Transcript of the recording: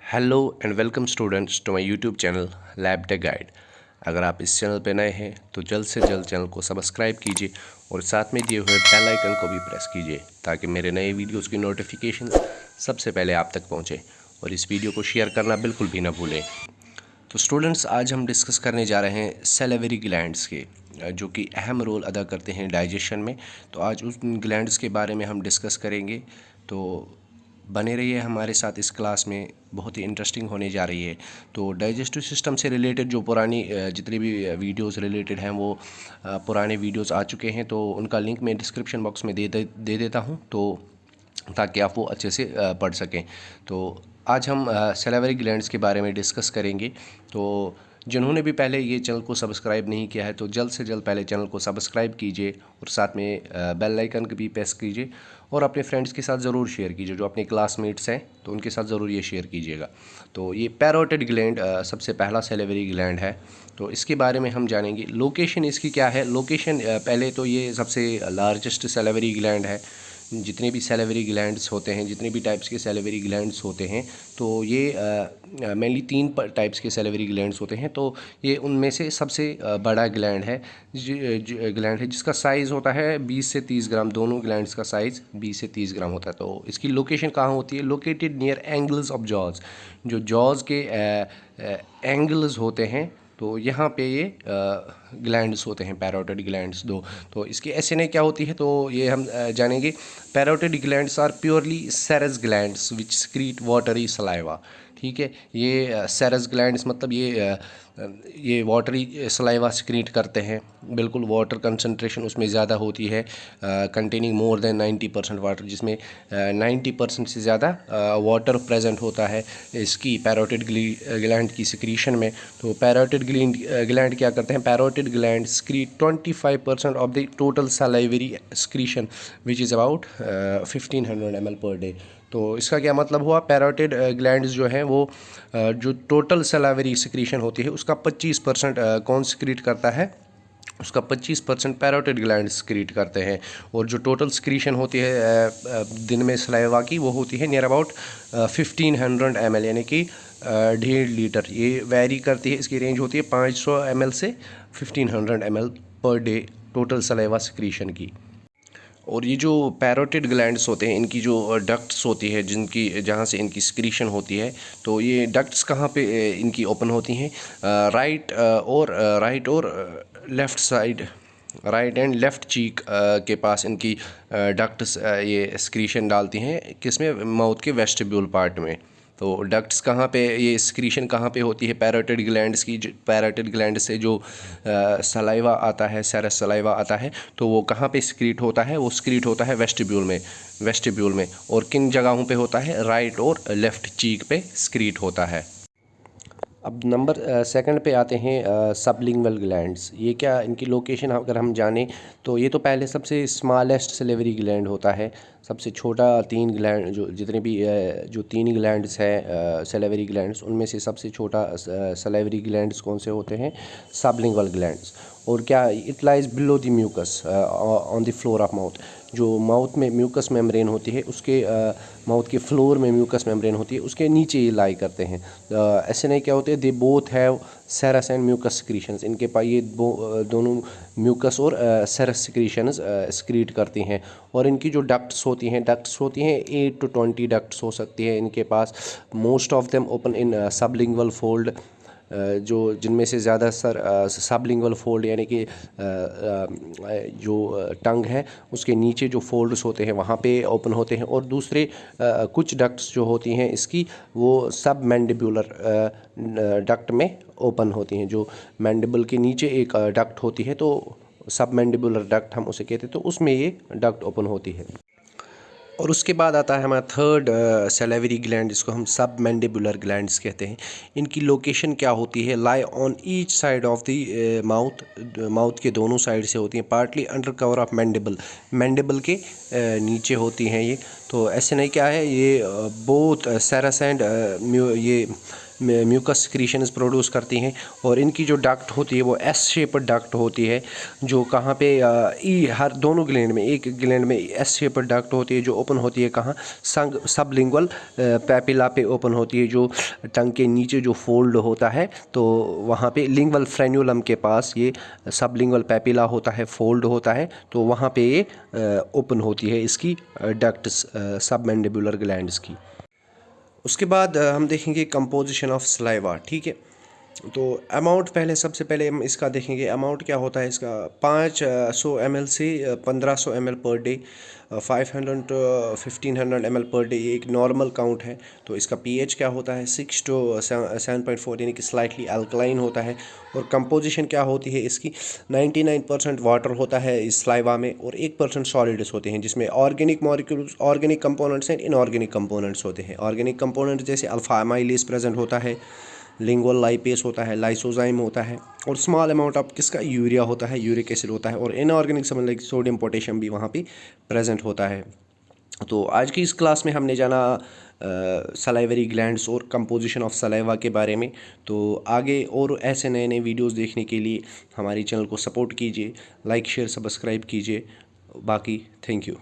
Hello and welcome students to my YouTube channel lab tech guide. अगर आप इस channel पर नए हैं तो जल्द से जल्द चैनल को सब्सक्राइब कीजिए और साथ में दिए हुए बेल आइकन को भी प्रेस कीजिए ताकि मेरे नए वीडियोस की नोटिफिकेशन सबसे पहले आप तक पहुंचे और इस वीडियो को शेयर करना बिल्कुल भी ना भूलें। तो स्टूडेंट्स, आज हम डिस्कस करने जा रहे हैं सैलिवरी ग्लैंड्स के, जो कि अहम रोल अदा करते हैं डाइजेशन में। तो आज उस ग्लैंड्स के बारे में हम डिस्कस करेंगे, तो बने रहिए हमारे साथ। इस क्लास में बहुत ही इंटरेस्टिंग होने जा रही है। तो डाइजेस्टिव सिस्टम से रिलेटेड जो पुरानी जितनी भी वीडियोस रिलेटेड हैं वो पुराने वीडियोस आ चुके हैं, तो उनका लिंक मैं डिस्क्रिप्शन बॉक्स में दे देता हूं, तो ताकि आप वो अच्छे से पढ़ सकें। तो आज हम सैलिवरी ग्लैंड्स के बारे में डिस्कस करेंगे। तो जिन्होंने भी पहले ये चैनल को सब्सक्राइब नहीं किया है तो जल्द से जल्द पहले चैनल को सब्सक्राइब कीजिए और साथ में बेल आइकन को भी प्रेस कीजिए और अपने फ्रेंड्स के साथ ज़रूर शेयर कीजिए। जो अपने क्लासमेट्स हैं तो उनके साथ ज़रूर ये शेयर कीजिएगा। तो ये पैरोटिड ग्लैंड सबसे पहला सैलिवरी ग्लैंड है, तो इसके बारे में हम जानेंगे। लोकेशन इसकी क्या है? लोकेशन पहले तो ये सबसे लार्जेस्ट सैलिवरी ग्लैंड है। जितने भी सैलिवरी ग्लैंड्स होते हैं, जितने भी टाइप्स के सैलिवरी ग्लैंड्स होते हैं, तो ये मेनली 3 टाइप्स के सैलिवरी ग्लैंड्स होते हैं। तो ये उनमें से सबसे बड़ा ग्लैंड है, ग्लैंड है जिसका साइज़ होता है 20 से 30 ग्राम। दोनों ग्लैंड्स का साइज़ 20 से 30 ग्राम होता है। तो इसकी लोकेशन कहाँ होती है? Located near angles of jaws. जो जॉज के एंगल्स होते हैं, तो यहाँ पे ये ग्लैंड्स होते हैं, पैरोटिड ग्लैंड्स दो। तो इसकी एसएनए क्या होती है तो ये हम जानेंगे। Parotid glands are purely serous glands which secrete watery saliva. ठीक है, ये सेरस ग्लैंड्स मतलब ये वाटरी सलाइवा स्क्रीट करते हैं। बिल्कुल वाटर कंसंट्रेशन उसमें ज़्यादा होती है, कंटेनिंग मोर देन 90% वाटर, जिसमें 90% से ज़्यादा वाटर प्रेजेंट होता है इसकी पैरोटिड ग्लैंड की सिक्रीशन में। तो पैरोटिड ग्लैंड क्या करते हैं? Parotid gland स्क्रीट 25% of the total salivary secretion which is about 1500 ml per day. तो इसका क्या मतलब हुआ? पैरोटिड ग्लैंड्स जो हैं वो जो टोटल सलाइवरी सिक्रीशन होती है उसका 25% कौन सिक्रीट करता है? उसका 25% पैरोटिड ग्लैंड स्क्रीट करते हैं। और जो टोटल स्क्रीशन होती है दिन में सलाइवा की, वो होती है नियर अबाउट 1500 ml, यानी कि 1.5 लीटर। ये वैरी करती है, इसकी रेंज होती है 500 ml से 1500 ml per day total saliva secretion की। और ये जो पैरोटिड ग्लैंड्स होते हैं, इनकी जो डक्ट्स होती है जहाँ से इनकी स्क्रीशन होती है, तो ये डक्ट्स कहाँ पे इनकी ओपन होती हैं? राइट और left side, right and left cheek के पास इनकी डक्ट्स ये स्क्रीशन डालती हैं। किसमें? माउथ के वेस्टिब्यूल पार्ट में। तो डक्ट्स कहाँ पे, ये स्क्रीशन कहाँ पे होती है पैरोटिड ग्लैंड्स की? पैरोटिड ग्लैंड से जो सलाइवा आता है, सेरस सलाइवा आता है, तो वो कहाँ पे स्क्रीट होता है? वो स्क्रीट होता है वेस्टिब्यूल में। और किन जगहों पे होता है? राइट और लेफ़्ट चीक पे स्क्रीट होता है। अब नंबर सेकंड पे आते हैं सबलिंगुअल ग्लैंड्स। ये क्या, इनकी लोकेशन अगर हम जानें तो ये तो पहले सबसे स्मॉलेस्ट सैलिवरी ग्लैंड होता है। सबसे छोटा 3 ग्लैंड, जो जितने भी जो 3 ग्लैंड्स हैं सैलिवरी ग्लैंड्स, उनमें से सबसे छोटा सैलिवरी ग्लैंड्स कौन से होते हैं? Sublingual glands. और क्या, it lies below the mucous on the floor of mouth. जो माउथ में म्यूकस मेम्ब्रेन होती है, उसके माउथ के फ्लोर में म्यूकस मेम्ब्रेन होती है, उसके नीचे ये लाई करते हैं। ऐसे नहीं क्या होते हैं? They both have serous and mucous secretions. इनके पास ये दोनों म्यूकस और सेरस सिक्रीशंस स्क्रीट करती हैं। और इनकी जो डक्ट्स होती हैं 8 to 20 डक्ट्स हो सकती है इनके पास। Most of them open in sublingual fold, जो जिनमें से ज़्यादा सबलिंगुअल फोल्ड, यानी कि जो टंग है उसके नीचे जो फोल्ड्स होते हैं वहाँ पे ओपन होते हैं। और दूसरे कुछ डक्ट्स जो होती हैं इसकी, वो सब मैंडिबुलर डक्ट में ओपन होती हैं। जो मैंडिबल के नीचे एक डक्ट होती है, तो सब मैंडिबुलर डक्ट हम उसे कहते हैं, तो उसमें ये डक्ट ओपन होती है। और उसके बाद आता है हमारा थर्ड सैलिवरी ग्लैंड, जिसको हम सब मैंडिबुलर ग्लैंड्स कहते हैं। इनकी लोकेशन क्या होती है? Lie on each side of the mouth के दोनों साइड से होती हैं, partly under cover of mandible के नीचे होती हैं ये। तो SNI क्या है, ये बहुत सेरासेंट ये म्यूकस सिक्रीशंस प्रोड्यूस करती हैं और इनकी जो डक्ट होती है वो एस शेप्ड डक्ट होती है, जो कहाँ पे हर दोनों ग्लैंड में, एक ग्लैंड में एस शेप्ड डक्ट होती है जो ओपन होती है कहाँ, सबलिंगुअल पैपिला पे ओपन होती है, जो टंग के नीचे जो फोल्ड होता है तो वहाँ पे लिंगुअल फ्रेन्यूलम के पास ये सबलिंगुअल पैपिला होता है, फोल्ड होता है, तो वहाँ पे ये ओपन होती है इसकी डक्ट्स सबमैंडिबुलर ग्लैंड्स की। उसके बाद हम देखेंगे कंपोजिशन ऑफ सलाइवा। ठीक है, तो अमाउंट पहले सबसे पहले हम इसका देखेंगे अमाउंट क्या होता है इसका। 500 ml से 1500 ml per day, 500 to 1500 ml per day, ये एक नॉर्मल काउंट है। तो इसका pH क्या होता है 6 to 7.4, यानी कि स्लाइटली अल्कलाइन होता है। और कंपोजिशन क्या होती है इसकी, 99% वाटर होता है इस सलाइवा में और 1% सॉलिड्स होते हैं, जिसमें organic molecules, organic components and inorganic components होते हैं। ऑर्गेनिक कंपोनेंट जैसे अल्फा अमाइलेज प्रेजेंट होता है, लिंगुअल लाइपेस होता है, लाइसोजाइम होता है, और स्मॉल अमाउंट ऑफ किसका, यूरिया होता है, यूरिक एसिड होता है, और इनऑर्गेनिक समझ लाइक सोडियम पोटेशियम भी वहाँ पे प्रेजेंट होता है। तो आज की इस क्लास में हमने जाना सलाइवरी ग्लैंड्स और कंपोजिशन ऑफ सलाइवा के बारे में। तो आगे और ऐसे नए नए वीडियोस देखने के लिए हमारे चैनल को सपोर्ट कीजिए, लाइक शेयर सब्सक्राइब कीजिए। बाकी थैंक यू।